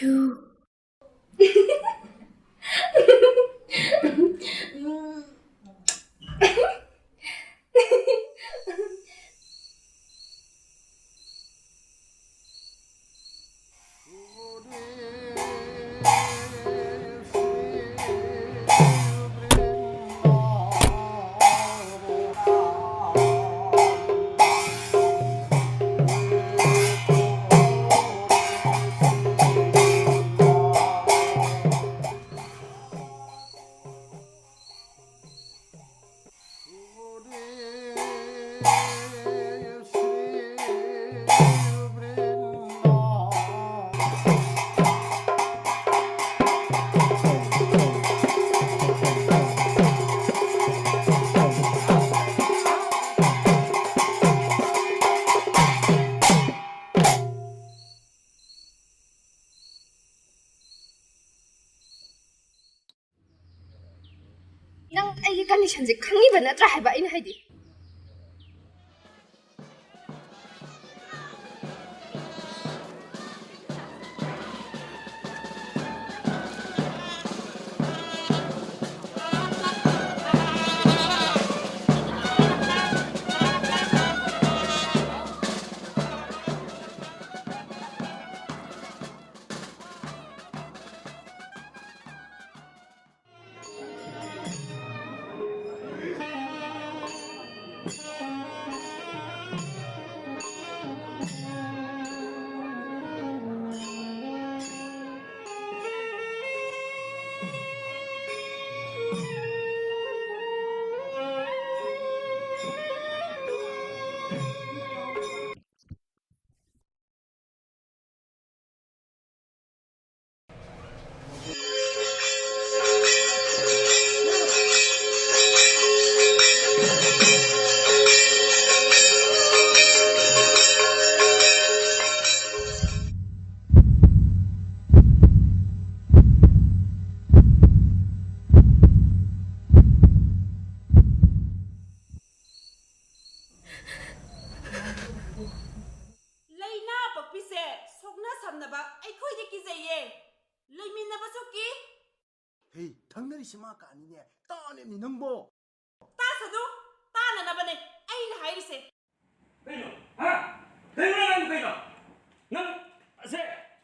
You. ꯅꯪ ꯑꯩꯒꯤ ꯀꯟꯗꯤꯁꯟꯁꯦ ꯈꯪꯉꯤꯕ ꯅꯠꯇ꯭ꯔꯥ ꯍꯥꯏꯕ ꯑꯩꯅ ꯍꯥꯏꯗꯤ ꯂꯩꯅꯥ ꯄꯛꯄꯤꯁꯦ ꯁꯣꯛꯅ ꯁꯝꯅꯕ ꯑꯩꯈꯣꯏꯗꯤ ꯀꯤꯖꯩꯌꯦ ꯂꯩꯃꯤꯟꯅꯕꯁꯨ ꯀꯤ ꯍꯦ ꯊꯪꯅꯔꯤꯁꯤ ꯃꯥ ꯀꯥꯅꯤꯅꯦ ꯇꯥꯅꯦꯃꯤ ꯅꯪꯕꯣ ꯇꯥꯁꯅꯨ ꯇꯥꯅꯅꯕꯅꯦ ꯑꯩꯅ ꯍꯥꯏꯔꯤꯁꯦ ꯀꯩꯅꯣ ꯍꯥ ꯀꯩꯅꯣ ꯅꯪ ꯀꯩꯅꯣ ꯅꯪ ꯑꯁꯦ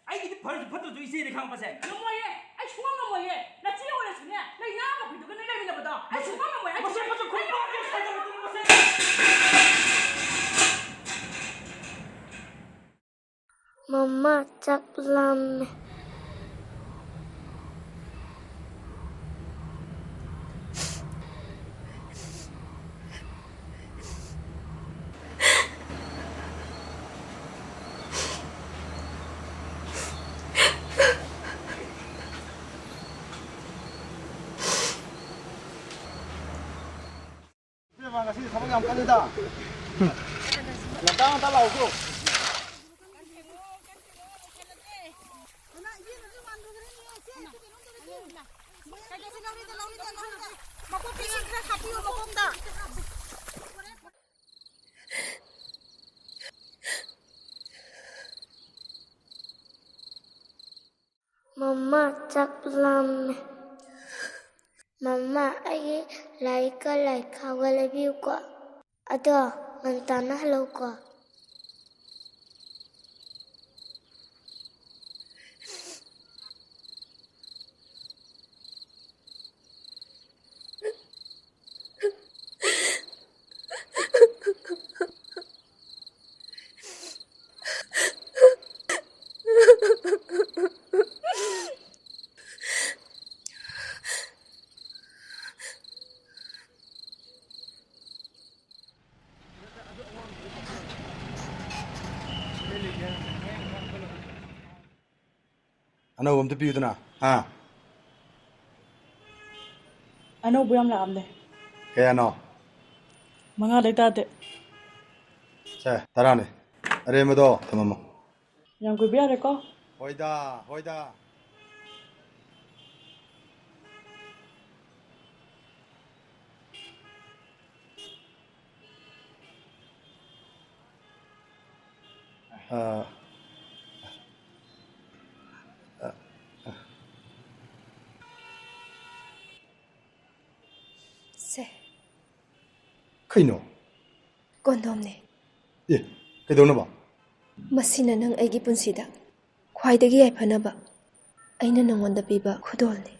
ꯑꯩꯒꯤꯗꯤ ꯐꯔꯁꯨ ꯐꯠꯇ꯭ꯔꯁꯨ ꯏꯆꯦꯅꯤ ꯈꯪꯕꯁꯦ ꯉꯝꯃꯣꯏꯌꯦ ꯑꯩ ꯁꯨꯡꯉꯝ ꯉꯝꯃꯣꯏꯌꯦ ꯅꯆꯦ ꯑꯣꯏꯔꯁꯨꯅꯦ ꯂꯩꯅꯥ ꯄꯛꯄꯤꯗꯨꯒ ꯅꯣꯏ ꯂꯩꯃꯤꯟꯅꯕꯗꯣ ꯑꯩ ꯁꯨꯡꯉꯝ ꯉꯝꯃꯣꯏ ꯃꯃꯥ ꯆꯥꯛ ꯂꯥꯝꯃꯦ ꯉꯁꯤꯗꯤ ꯊꯕꯛ ꯌꯥꯝ ꯀꯜꯂꯤꯗ ꯉꯟꯇꯥ ꯂꯥꯛꯎꯀꯣ ꯃꯃꯥ ꯆꯥꯛ ꯂꯥꯝꯃꯦ ꯃꯃꯥ ꯑꯩꯒꯤ ꯂꯥꯏꯔꯤꯛꯀ ꯂꯥꯏꯔꯤꯛꯈꯥꯎꯒ ꯂꯩꯕꯤꯌꯨꯀꯣ ꯑꯗꯣ ꯉꯟꯇꯥꯅ ꯍꯜꯂꯛꯎꯀꯣ ꯑꯅꯧꯕ ꯑꯝꯇ ꯄꯤꯌꯨꯗꯅ ꯍꯥ ꯑꯅꯧꯕ ꯌꯥꯝ ꯂꯥꯛꯑꯝꯅꯦ ꯀꯌꯥꯅꯣ 5ꯗꯩ ꯇꯥꯗꯦ ꯁꯦ 10ꯅꯤ ꯑꯔꯦꯝꯕꯗꯣ ꯊꯝꯃꯝꯃꯣ ꯌꯥꯝ ꯀꯨꯏꯕ ꯌꯥꯔꯦꯀꯣ ꯍꯣꯏꯗ ꯍꯣꯏꯗ ꯀꯩꯅꯣ ꯀꯣꯟꯗꯣꯝꯅꯦ ꯑꯦ ꯀꯩꯗꯧꯅꯕ ꯃꯁꯤꯅ ꯅꯪ ꯑꯩꯒꯤ ꯄꯨꯟꯁꯤꯗ ꯈ꯭ꯋꯥꯏꯗꯒꯤ ꯌꯥꯏꯐꯅꯕ ꯑꯩꯅ ꯅꯉꯣꯟꯗ ꯄꯤꯕ ꯈꯨꯗꯣꯜꯅꯤ